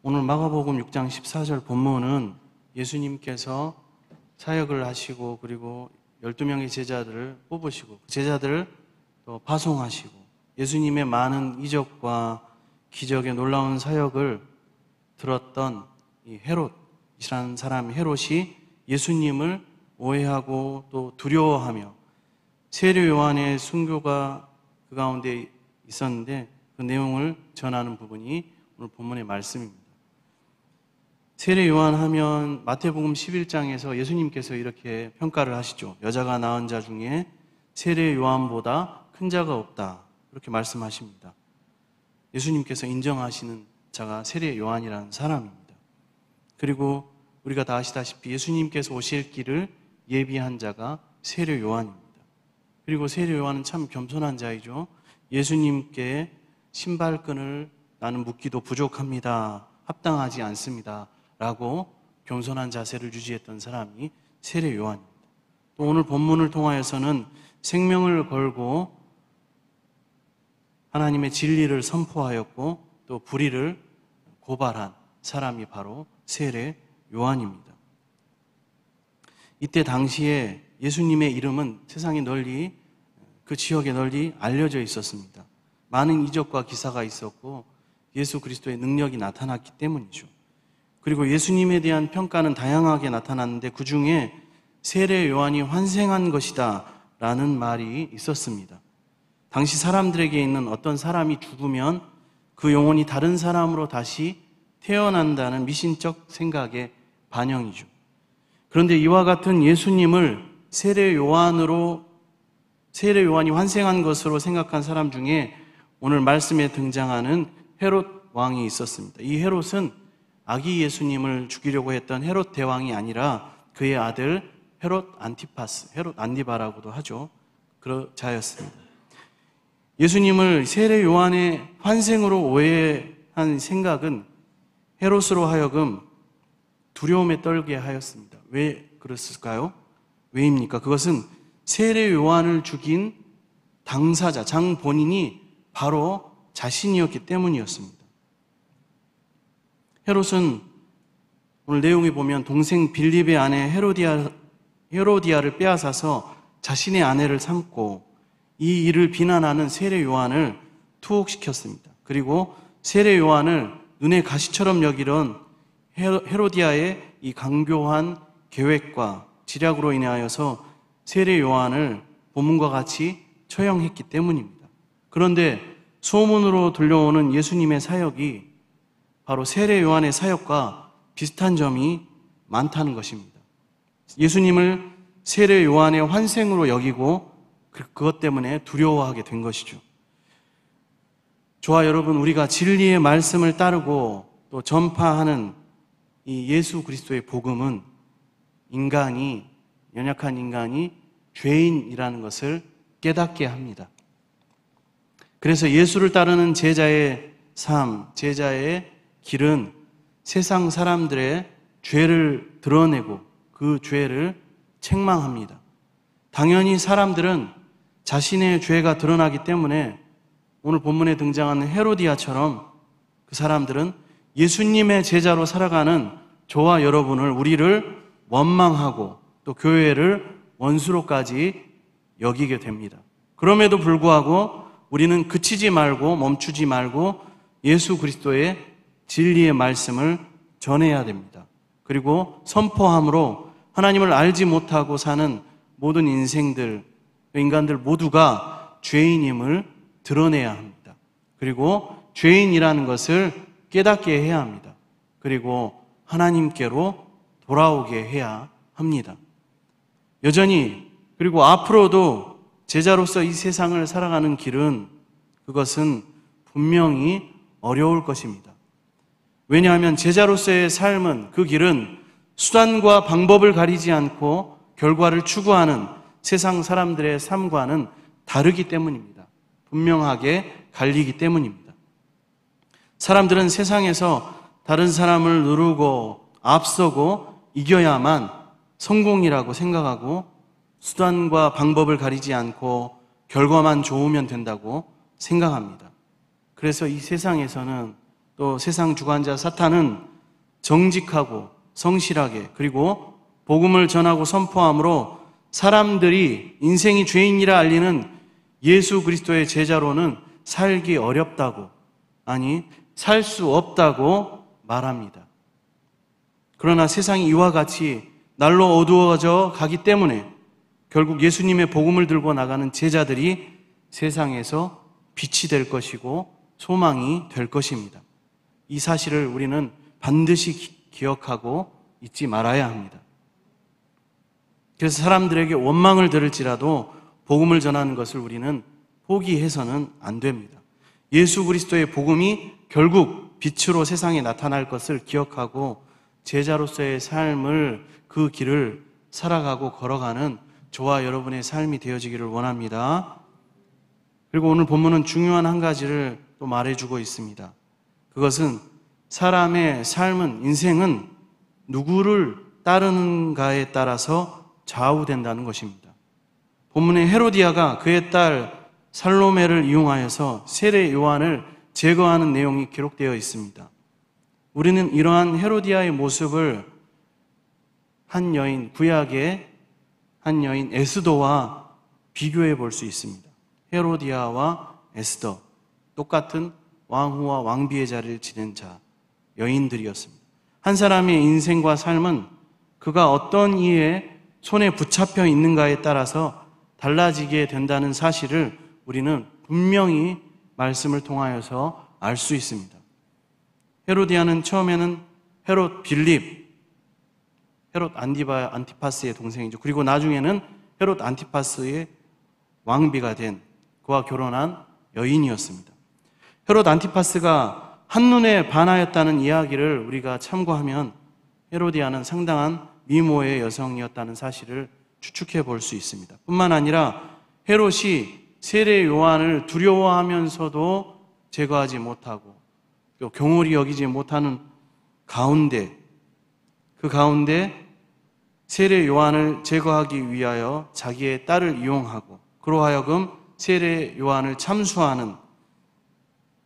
오늘 마가복음 6장 14절 본문은 예수님께서 사역을 하시고 그리고 12명의 제자들을 뽑으시고 제자들을 또 파송하시고 예수님의 많은 이적과 기적의 놀라운 사역을 들었던 이 헤롯이라는 사람 헤롯이 예수님을 오해하고 또 두려워하며 세례 요한의 순교가 그 가운데 있었는데 그 내용을 전하는 부분이 오늘 본문의 말씀입니다. 세례 요한 하면 마태복음 11장에서 예수님께서 이렇게 평가를 하시죠. 여자가 낳은 자 중에 세례 요한보다 큰 자가 없다. 그렇게 말씀하십니다. 예수님께서 인정하시는 자가 세례 요한이라는 사람입니다. 그리고 우리가 다 아시다시피 예수님께서 오실 길을 예비한 자가 세례 요한입니다. 그리고 세례 요한은 참 겸손한 자이죠. 예수님께 신발끈을 나는 묶기도 부족합니다. 합당하지 않습니다. 라고 겸손한 자세를 유지했던 사람이 세례 요한입니다. 또 오늘 본문을 통하여서는 생명을 걸고 하나님의 진리를 선포하였고 또 불의를 고발한 사람이 바로 세례 요한입니다. 이때 당시에 예수님의 이름은 세상에 널리 그 지역에 널리 알려져 있었습니다. 많은 이적과 기사가 있었고 예수 그리스도의 능력이 나타났기 때문이죠. 그리고 예수님에 대한 평가는 다양하게 나타났는데 그 중에 세례 요한이 환생한 것이다 라는 말이 있었습니다. 당시 사람들에게 있는 어떤 사람이 죽으면 그 영혼이 다른 사람으로 다시 태어난다는 미신적 생각의 반영이죠. 그런데 이와 같은 예수님을 세례 요한이 환생한 것으로 생각한 사람 중에 오늘 말씀에 등장하는 헤롯 왕이 있었습니다. 이 헤롯은 아기 예수님을 죽이려고 했던 헤롯 대왕이 아니라 그의 아들 헤롯 안티파스, 헤롯 안디바라고도 하죠. 그 자였습니다. 예수님을 세례 요한의 환생으로 오해한 생각은 헤롯으로 하여금 두려움에 떨게 하였습니다. 왜 그랬을까요? 왜입니까? 그것은 세례 요한을 죽인 당사자, 장 본인이 바로 자신이었기 때문이었습니다. 헤롯은 오늘 내용에 보면 동생 빌립의 아내 헤로디아를 빼앗아서 자신의 아내를 삼고 이 일을 비난하는 세례 요한을 투옥시켰습니다. 그리고 세례 요한을 눈의 가시처럼 여기던 헤로디아의 이 강교한 계획과 지략으로 인하여서 세례 요한을 본문과 같이 처형했기 때문입니다. 그런데 소문으로 들려오는 예수님의 사역이 바로 세례 요한의 사역과 비슷한 점이 많다는 것입니다. 예수님을 세례 요한의 환생으로 여기고 그것 때문에 두려워하게 된 것이죠. 저와 여러분, 우리가 진리의 말씀을 따르고 또 전파하는 이 예수 그리스도의 복음은 연약한 인간이 죄인이라는 것을 깨닫게 합니다. 그래서 예수를 따르는 제자의 삶, 제자의 길은 세상 사람들의 죄를 드러내고 그 죄를 책망합니다. 당연히 사람들은 자신의 죄가 드러나기 때문에 오늘 본문에 등장하는 헤로디아처럼 그 사람들은 예수님의 제자로 살아가는 저와 여러분을, 우리를 원망하고 또 교회를 원수로까지 여기게 됩니다. 그럼에도 불구하고 우리는 그치지 말고 멈추지 말고 예수 그리스도의 진리의 말씀을 전해야 됩니다. 그리고 선포함으로 하나님을 알지 못하고 사는 모든 인간들 모두가 죄인임을 드러내야 합니다. 그리고 죄인이라는 것을 깨닫게 해야 합니다. 그리고 하나님께로 돌아오게 해야 합니다. 여전히 그리고 앞으로도 제자로서 이 세상을 살아가는 길은 그것은 분명히 어려울 것입니다. 왜냐하면 제자로서의 삶은, 그 길은 수단과 방법을 가리지 않고 결과를 추구하는 세상 사람들의 삶과는 다르기 때문입니다. 분명하게 갈리기 때문입니다. 사람들은 세상에서 다른 사람을 누르고 앞서고 이겨야만 성공이라고 생각하고 수단과 방법을 가리지 않고 결과만 좋으면 된다고 생각합니다. 그래서 이 세상에서는 또 세상 주관자 사탄은 정직하고 성실하게 그리고 복음을 전하고 선포함으로 사람들이 인생이 죄인이라 알리는 예수 그리스도의 제자로는 살기 어렵다고, 아니 살 수 없다고 말합니다. 그러나 세상이 이와 같이 날로 어두워져 가기 때문에 결국 예수님의 복음을 들고 나가는 제자들이 세상에서 빛이 될 것이고 소망이 될 것입니다. 이 사실을 우리는 반드시 기억하고 잊지 말아야 합니다. 그래서 사람들에게 원망을 들을지라도 복음을 전하는 것을 우리는 포기해서는 안 됩니다. 예수 그리스도의 복음이 결국 빛으로 세상에 나타날 것을 기억하고 제자로서의 삶을, 그 길을 살아가고 걸어가는 저와 여러분의 삶이 되어지기를 원합니다. 그리고 오늘 본문은 중요한 한 가지를 또 말해주고 있습니다. 그것은 사람의 삶은, 인생은 누구를 따르는가에 따라서 좌우된다는 것입니다. 본문에 헤로디아가 그의 딸 살로메를 이용하여서 세례 요한을 제거하는 내용이 기록되어 있습니다. 우리는 이러한 헤로디아의 모습을 한 여인, 구약의 한 여인 에스더와 비교해 볼 수 있습니다. 헤로디아와 에스더, 똑같은 왕후와 왕비의 자리를 지낸 자, 여인들이었습니다. 한 사람의 인생과 삶은 그가 어떤 이의 손에 붙잡혀 있는가에 따라서 달라지게 된다는 사실을 우리는 분명히 말씀을 통하여서 알 수 있습니다. 헤로디아는 처음에는 헤롯 빌립, 헤롯 안티파스의 동생이죠. 그리고 나중에는 헤롯 안티파스의 왕비가 된, 그와 결혼한 여인이었습니다. 헤롯 안티파스가 한눈에 반하였다는 이야기를 우리가 참고하면 헤로디아는 상당한 미모의 여성이었다는 사실을 추측해 볼 수 있습니다. 뿐만 아니라 헤롯이 세례 요한을 두려워하면서도 제거하지 못하고 또 경홀히 여기지 못하는 가운데, 그 가운데 세례 요한을 제거하기 위하여 자기의 딸을 이용하고 그로 하여금 세례 요한을 참수하는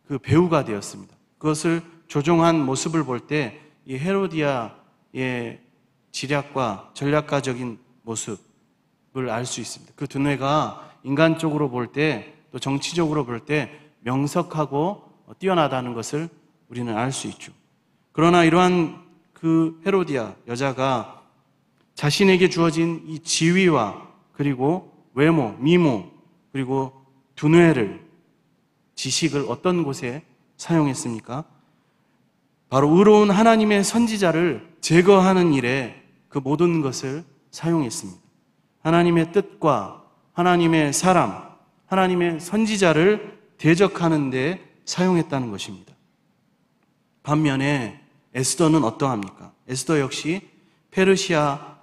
그 배우가 되었습니다. 그것을 조종한 모습을 볼 때 이 헤로디아의 지략과 전략가적인 모습을 알 수 있습니다. 그 두뇌가 인간적으로 볼 때, 또 정치적으로 볼 때 명석하고 뛰어나다는 것을 우리는 알 수 있죠. 그러나 이러한 그 헤로디아 여자가 자신에게 주어진 이 지위와 그리고 외모, 미모, 그리고 두뇌를, 지식을 어떤 곳에 사용했습니까? 바로 의로운 하나님의 선지자를 제거하는 일에 그 모든 것을 사용했습니다. 하나님의 뜻과 하나님의 사람, 하나님의 선지자를 대적하는 데 사용했다는 것입니다. 반면에 에스더는 어떠합니까? 에스더 역시 페르시아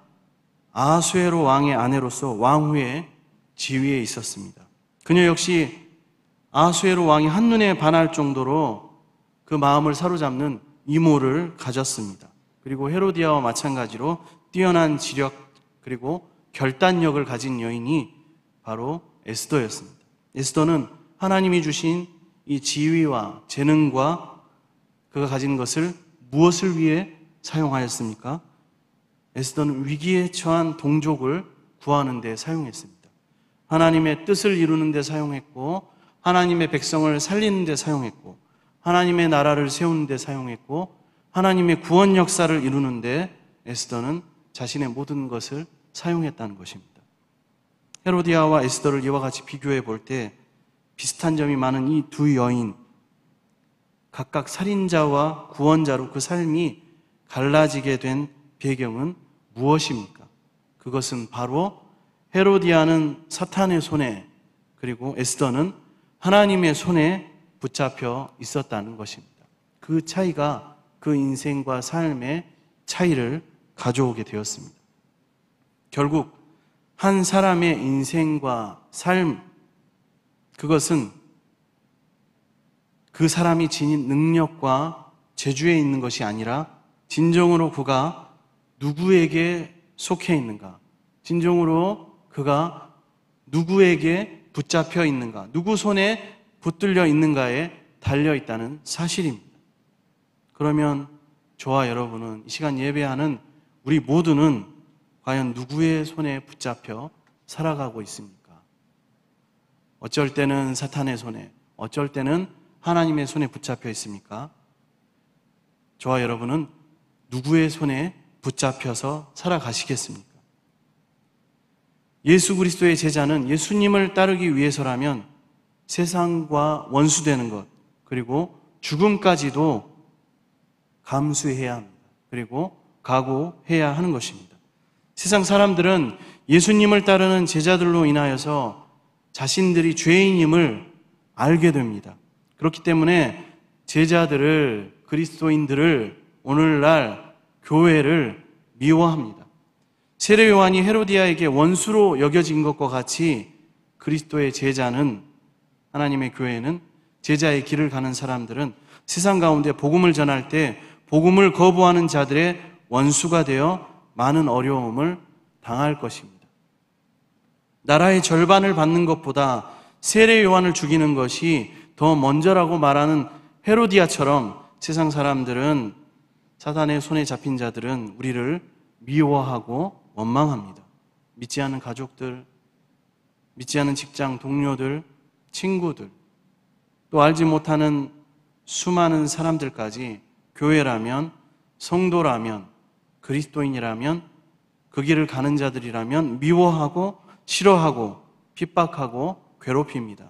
아하수에로 왕의 아내로서 왕후의 지위에 있었습니다. 그녀 역시 아하수에로 왕이 한눈에 반할 정도로 그 마음을 사로잡는 미모를 가졌습니다. 그리고 헤로디아와 마찬가지로 뛰어난 지력 그리고 결단력을 가진 여인이 바로 에스더였습니다. 에스더는 하나님이 주신 이 지위와 재능과 그가 가진 것을 무엇을 위해 사용하였습니까? 에스더는 위기에 처한 동족을 구하는 데 사용했습니다. 하나님의 뜻을 이루는 데 사용했고, 하나님의 백성을 살리는 데 사용했고, 하나님의 나라를 세우는 데 사용했고, 하나님의 구원 역사를 이루는 데 에스더는 자신의 모든 것을 사용했다는 것입니다. 헤로디아와 에스더를 이와 같이 비교해 볼 때 비슷한 점이 많은 이 두 여인, 각각 살인자와 구원자로 그 삶이 갈라지게 된 배경은 무엇입니까? 그것은 바로 헤로디아는 사탄의 손에, 그리고 에스더는 하나님의 손에 붙잡혀 있었다는 것입니다. 그 차이가 그 인생과 삶의 차이를 가져오게 되었습니다. 결국 한 사람의 인생과 삶, 그것은 그 사람이 지닌 능력과 재주에 있는 것이 아니라 진정으로 그가 누구에게 속해 있는가, 진정으로 그가 누구에게 붙잡혀 있는가, 누구 손에 붙들려 있는가에 달려 있다는 사실입니다. 그러면 저와 여러분은 이 시간 예배하는 우리 모두는 과연 누구의 손에 붙잡혀 살아가고 있습니까? 어쩔 때는 사탄의 손에, 어쩔 때는 하나님의 손에 붙잡혀 있습니까? 저와 여러분은 누구의 손에 붙잡혀서 살아가시겠습니까? 예수 그리스도의 제자는 예수님을 따르기 위해서라면 세상과 원수되는 것, 그리고 죽음까지도 감수해야 합니다. 그리고 각오해야 하는 것입니다. 세상 사람들은 예수님을 따르는 제자들로 인하여서 자신들이 죄인임을 알게 됩니다. 그렇기 때문에 제자들을, 그리스도인들을 오늘날 교회를 미워합니다. 세례 요한이 헤로디아에게 원수로 여겨진 것과 같이 그리스도의 제자는, 하나님의 교회는, 제자의 길을 가는 사람들은 세상 가운데 복음을 전할 때 복음을 거부하는 자들의 원수가 되어 많은 어려움을 당할 것입니다. 나라의 절반을 받는 것보다 세례 요한을 죽이는 것이 더 먼저라고 말하는 헤로디아처럼 세상 사람들은, 사단의 손에 잡힌 자들은 우리를 미워하고 원망합니다. 믿지 않는 가족들, 믿지 않는 직장 동료들, 친구들, 또 알지 못하는 수많은 사람들까지 교회라면, 성도라면, 그리스도인이라면, 그 길을 가는 자들이라면 미워하고 싫어하고 핍박하고 괴롭힙니다.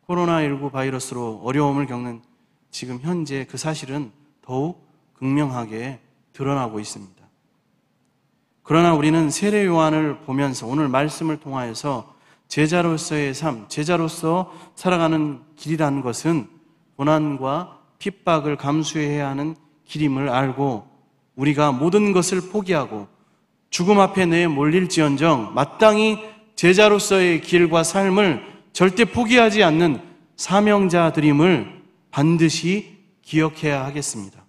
코로나19 바이러스로 어려움을 겪는 지금 현재 그 사실은 더욱 극명하게 드러나고 있습니다. 그러나 우리는 세례 요한을 보면서 오늘 말씀을 통하여서 제자로서의 삶, 제자로서 살아가는 길이라는 것은 고난과 핍박을 감수해야 하는 길임을 알고 우리가 모든 것을 포기하고 죽음 앞에 내몰릴지언정 마땅히 제자로서의 길과 삶을 절대 포기하지 않는 사명자들임을 반드시 기억해야 하겠습니다.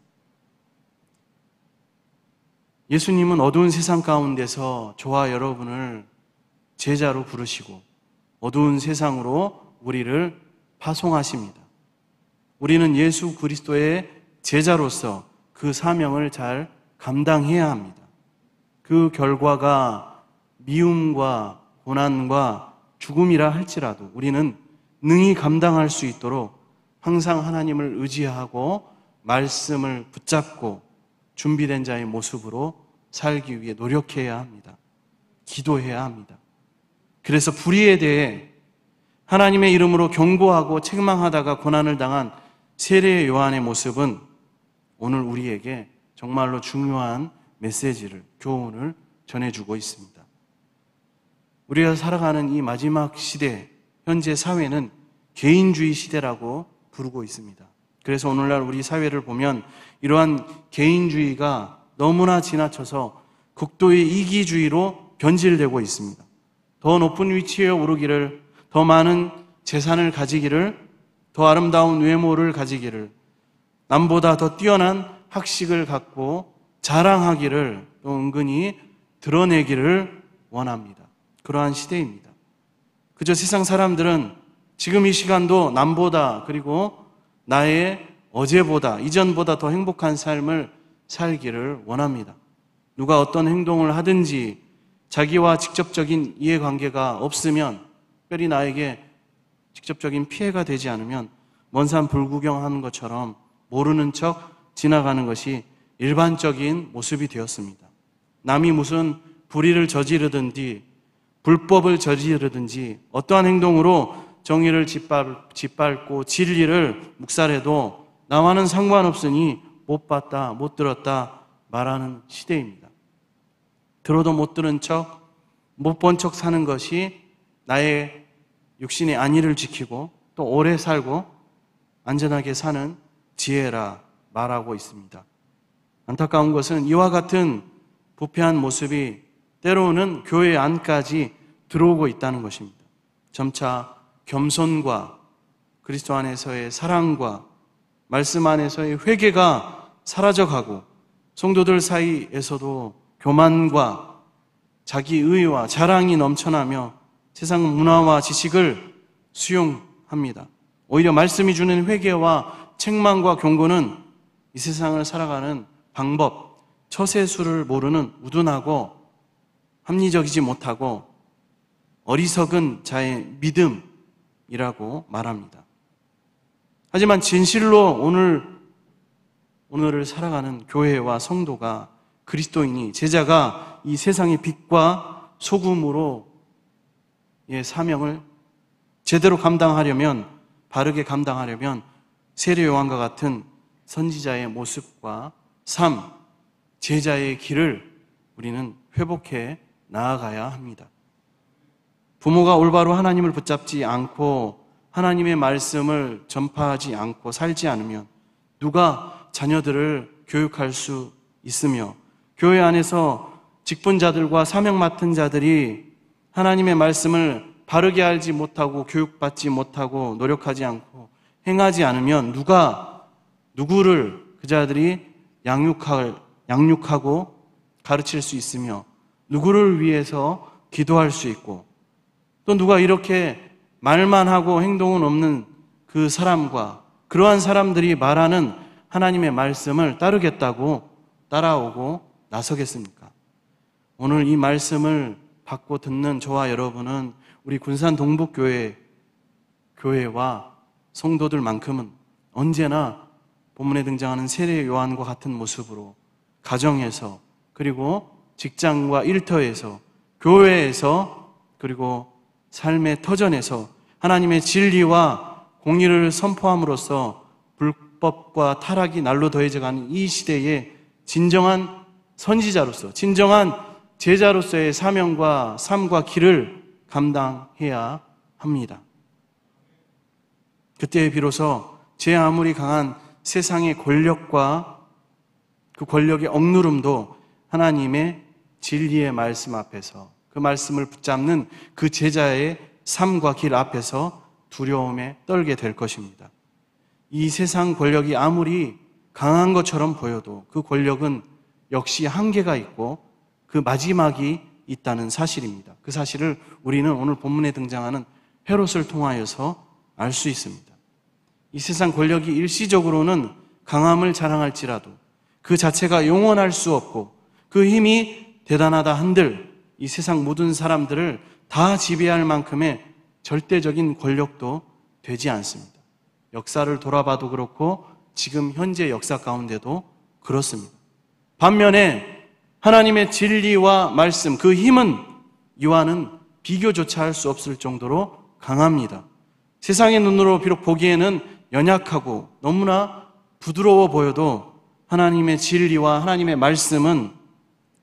예수님은 어두운 세상 가운데서 저와 여러분을 제자로 부르시고 어두운 세상으로 우리를 파송하십니다. 우리는 예수 그리스도의 제자로서 그 사명을 잘 감당해야 합니다. 그 결과가 미움과 고난과 죽음이라 할지라도 우리는 능히 감당할 수 있도록 항상 하나님을 의지하고 말씀을 붙잡고 준비된 자의 모습으로 살기 위해 노력해야 합니다. 기도해야 합니다. 그래서 불의에 대해 하나님의 이름으로 경고하고 책망하다가 고난을 당한 세례 요한의 모습은 오늘 우리에게 정말로 중요한 메시지를, 교훈을 전해주고 있습니다. 우리가 살아가는 이 마지막 시대, 현재 사회는 개인주의 시대라고 부르고 있습니다. 그래서 오늘날 우리 사회를 보면 이러한 개인주의가 너무나 지나쳐서 극도의 이기주의로 변질되고 있습니다. 더 높은 위치에 오르기를, 더 많은 재산을 가지기를, 더 아름다운 외모를 가지기를, 남보다 더 뛰어난 학식을 갖고 자랑하기를, 또 은근히 드러내기를 원합니다. 그러한 시대입니다. 그저 세상 사람들은 지금 이 시간도 남보다, 그리고 나의 어제보다, 이전보다 더 행복한 삶을 살기를 원합니다. 누가 어떤 행동을 하든지 자기와 직접적인 이해관계가 없으면, 특별히 나에게 직접적인 피해가 되지 않으면 먼 산 불구경하는 것처럼 모르는 척 지나가는 것이 일반적인 모습이 되었습니다. 남이 무슨 불의를 저지르든지 불법을 저지르든지 어떠한 행동으로 정의를 짓밟고 진리를 묵살해도 나와는 상관없으니 못 봤다, 못 들었다 말하는 시대입니다. 들어도 못 들은 척, 못 본 척 사는 것이 나의 육신의 안위를 지키고 또 오래 살고 안전하게 사는 지혜라 말하고 있습니다. 안타까운 것은 이와 같은 부패한 모습이 때로는 교회 안까지 들어오고 있다는 것입니다. 점차 겸손과 그리스도 안에서의 사랑과 말씀 안에서의 회개가 사라져가고 성도들 사이에서도 교만과 자기의와 자랑이 넘쳐나며 세상 문화와 지식을 수용합니다. 오히려 말씀이 주는 회개와 책망과 경고는 이 세상을 살아가는 방법, 처세술을 모르는 우둔하고 합리적이지 못하고 어리석은 자의 믿음이라고 말합니다. 하지만 진실로 오늘을 살아가는 교회와 성도가, 그리스도인이, 제자가 이 세상의 빛과 소금으로의 사명을 제대로 감당하려면, 바르게 감당하려면 세례 요한과 같은 선지자의 모습과 삶, 제자의 길을 우리는 회복해 나아가야 합니다. 부모가 올바로 하나님을 붙잡지 않고 하나님의 말씀을 전파하지 않고 살지 않으면 누가 자녀들을 교육할 수 있으며, 교회 안에서 직분자들과 사명 맡은 자들이 하나님의 말씀을 바르게 알지 못하고 교육받지 못하고 노력하지 않고 행하지 않으면 누구를 그 자들이 양육하고 가르칠 수 있으며 누구를 위해서 기도할 수 있고, 또 누가 이렇게 말만 하고 행동은 없는 그 사람과 그러한 사람들이 말하는 하나님의 말씀을 따르겠다고 따라오고 나서겠습니까? 오늘 이 말씀을 받고 듣는 저와 여러분은 우리 군산 동북교회와 성도들만큼은 언제나 본문에 등장하는 세례 요한과 같은 모습으로 가정에서, 그리고 직장과 일터에서, 교회에서, 그리고 삶의 터전에서 하나님의 진리와 공의를 선포함으로써 불법과 타락이 날로 더해져가는 이 시대에 진정한 선지자로서, 진정한 제자로서의 사명과 삶과 길을 감당해야 합니다. 그때 비로소 제 아무리 강한 세상의 권력과 그 권력의 억누름도 하나님의 진리의 말씀 앞에서, 그 말씀을 붙잡는 그 제자의 삶과 길 앞에서 두려움에 떨게 될 것입니다. 이 세상 권력이 아무리 강한 것처럼 보여도 그 권력은 역시 한계가 있고 그 마지막이 있다는 사실입니다. 그 사실을 우리는 오늘 본문에 등장하는 헤롯을 통하여서 알 수 있습니다. 이 세상 권력이 일시적으로는 강함을 자랑할지라도 그 자체가 영원할 수 없고 그 힘이 대단하다 한들 이 세상 모든 사람들을 다 지배할 만큼의 절대적인 권력도 되지 않습니다. 역사를 돌아봐도 그렇고 지금 현재 역사 가운데도 그렇습니다. 반면에 하나님의 진리와 말씀, 그 힘은 이와는 비교조차 할 수 없을 정도로 강합니다. 세상의 눈으로 비록 보기에는 연약하고 너무나 부드러워 보여도 하나님의 진리와 하나님의 말씀은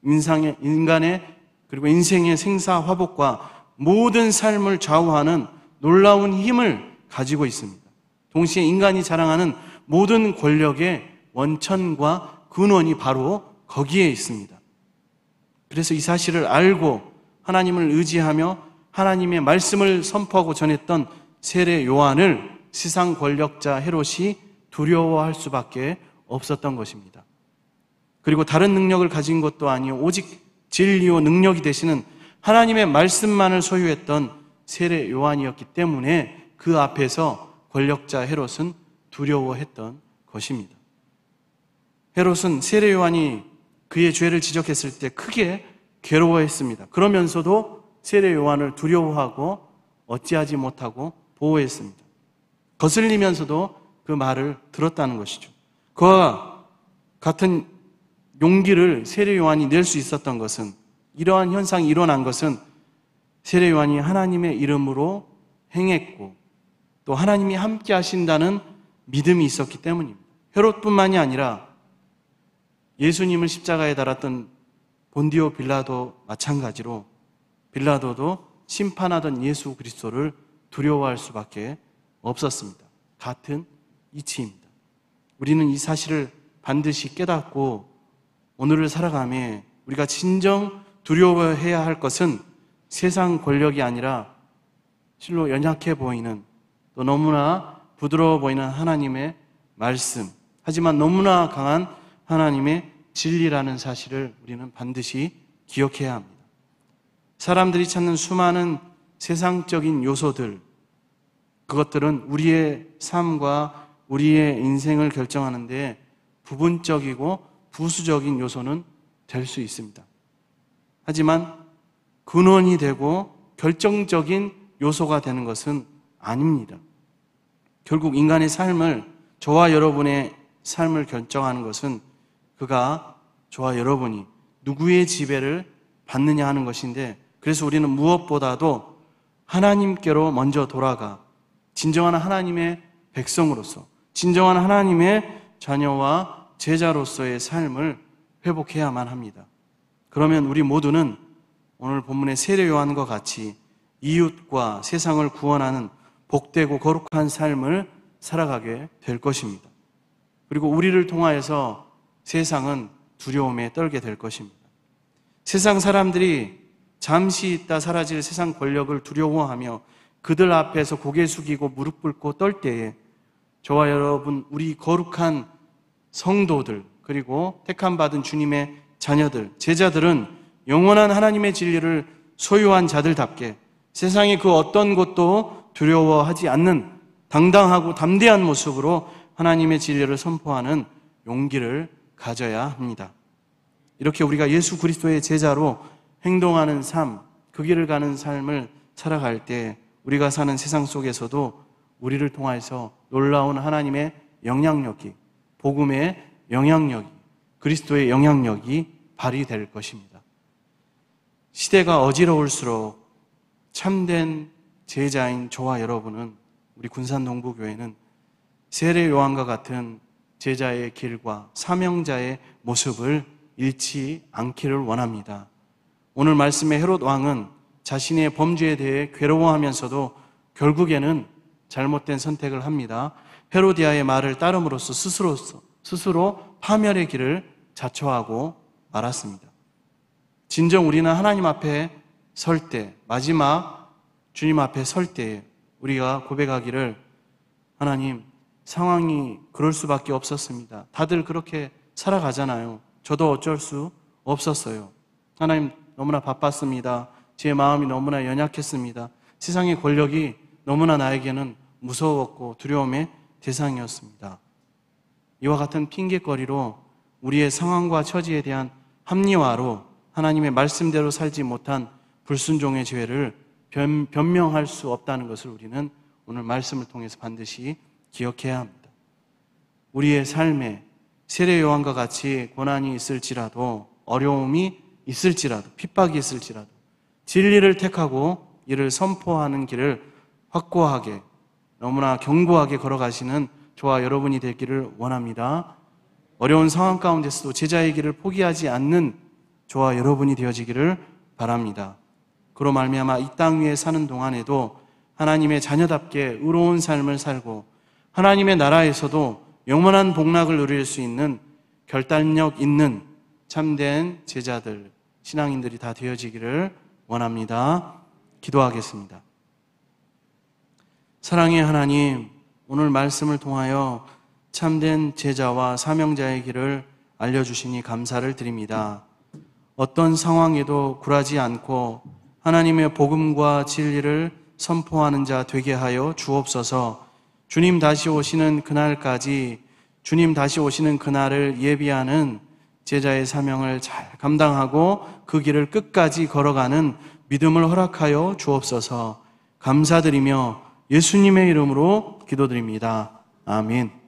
인간의 그리고 인생의 생사화복과 모든 삶을 좌우하는 놀라운 힘을 가지고 있습니다. 동시에 인간이 자랑하는 모든 권력의 원천과 근원이 바로 거기에 있습니다. 그래서 이 사실을 알고 하나님을 의지하며 하나님의 말씀을 선포하고 전했던 세례 요한을 세상 권력자 헤롯이 두려워할 수밖에 없었던 것입니다. 그리고 다른 능력을 가진 것도 아니요 오직 진리요 능력이 되시는 하나님의 말씀만을 소유했던 세례 요한이었기 때문에 그 앞에서 권력자 헤롯은 두려워했던 것입니다. 헤롯은 세례 요한이 그의 죄를 지적했을 때 크게 괴로워했습니다. 그러면서도 세례 요한을 두려워하고 어찌하지 못하고 보호했습니다. 거슬리면서도 그 말을 들었다는 것이죠. 그와 같은 용기를 세례 요한이 낼 수 있었던 것은, 이러한 현상이 일어난 것은 세례 요한이 하나님의 이름으로 행했고 또 하나님이 함께 하신다는 믿음이 있었기 때문입니다. 헤롯뿐만이 아니라 예수님을 십자가에 달았던 본디오 빌라도 마찬가지로 빌라도도 심판하던 예수 그리스도를 두려워할 수밖에 없었습니다. 같은 이치입니다. 우리는 이 사실을 반드시 깨닫고 오늘을 살아가며 우리가 진정 두려워해야 할 것은 세상 권력이 아니라 실로 연약해 보이는 또 너무나 부드러워 보이는 하나님의 말씀, 하지만 너무나 강한 하나님의 진리라는 사실을 우리는 반드시 기억해야 합니다. 사람들이 찾는 수많은 세상적인 요소들, 그것들은 우리의 삶과 우리의 인생을 결정하는 데 부분적이고 부수적인 요소는 될 수 있습니다. 하지만 근원이 되고 결정적인 요소가 되는 것은 아닙니다. 결국 인간의 삶을, 저와 여러분의 삶을 결정하는 것은 그가, 저와 여러분이 누구의 지배를 받느냐 하는 것인데, 그래서 우리는 무엇보다도 하나님께로 먼저 돌아가 진정한 하나님의 백성으로서, 진정한 하나님의 자녀와 제자로서의 삶을 회복해야만 합니다. 그러면 우리 모두는 오늘 본문의 세례 요한과 같이 이웃과 세상을 구원하는 복되고 거룩한 삶을 살아가게 될 것입니다. 그리고 우리를 통하여서 세상은 두려움에 떨게 될 것입니다. 세상 사람들이 잠시 있다 사라질 세상 권력을 두려워하며 그들 앞에서 고개 숙이고 무릎 꿇고 떨 때에 저와 여러분, 우리 거룩한 성도들, 그리고 택함받은 주님의 자녀들, 제자들은 영원한 하나님의 진리를 소유한 자들답게 세상의 그 어떤 것도 두려워하지 않는 당당하고 담대한 모습으로 하나님의 진리를 선포하는 용기를 가져야 합니다. 이렇게 우리가 예수 그리스도의 제자로 행동하는 삶, 그 길을 가는 삶을 살아갈 때 우리가 사는 세상 속에서도 우리를 통해서 놀라운 하나님의 영향력이, 복음의 영향력이, 그리스도의 영향력이 발휘될 것입니다. 시대가 어지러울수록 참된 제자인 저와 여러분은, 우리 군산동부교회는 세례 요한과 같은 제자의 길과 사명자의 모습을 잃지 않기를 원합니다. 오늘 말씀의 헤롯 왕은 자신의 범죄에 대해 괴로워하면서도 결국에는 잘못된 선택을 합니다. 헤로디아의 말을 따름으로써 스스로 파멸의 길을 자초하고 말았습니다. 진정 우리는 하나님 앞에 설 때, 마지막 주님 앞에 설 때에 우리가 고백하기를, 하나님, 상황이 그럴 수밖에 없었습니다. 다들 그렇게 살아가잖아요. 저도 어쩔 수 없었어요. 하나님, 너무나 바빴습니다. 제 마음이 너무나 연약했습니다. 세상의 권력이 너무나 나에게는 무서웠고 두려움의 대상이었습니다. 이와 같은 핑계거리로 우리의 상황과 처지에 대한 합리화로 하나님의 말씀대로 살지 못한 불순종의 죄를 변명할 수 없다는 것을 우리는 오늘 말씀을 통해서 반드시 기억해야 합니다. 우리의 삶에 세례 요한과 같이 고난이 있을지라도, 어려움이 있을지라도, 핍박이 있을지라도 진리를 택하고 이를 선포하는 길을 확고하게, 너무나 견고하게 걸어가시는 저와 여러분이 되기를 원합니다. 어려운 상황 가운데서도 제자의 길을 포기하지 않는 저와 여러분이 되어지기를 바랍니다. 그로 말미암아 이 땅 위에 사는 동안에도 하나님의 자녀답게 의로운 삶을 살고 하나님의 나라에서도 영원한 복락을 누릴 수 있는 결단력 있는 참된 제자들, 신앙인들이 다 되어지기를 원합니다. 기도하겠습니다. 사랑의 하나님, 오늘 말씀을 통하여 참된 제자와 사명자의 길을 알려주시니 감사를 드립니다. 어떤 상황에도 굴하지 않고 하나님의 복음과 진리를 선포하는 자 되게 하여 주옵소서. 주님 다시 오시는 그날까지, 주님 다시 오시는 그날을 예비하는 제자의 사명을 잘 감당하고 그 길을 끝까지 걸어가는 믿음을 허락하여 주옵소서. 감사드리며 예수님의 이름으로 기도드립니다. 아멘.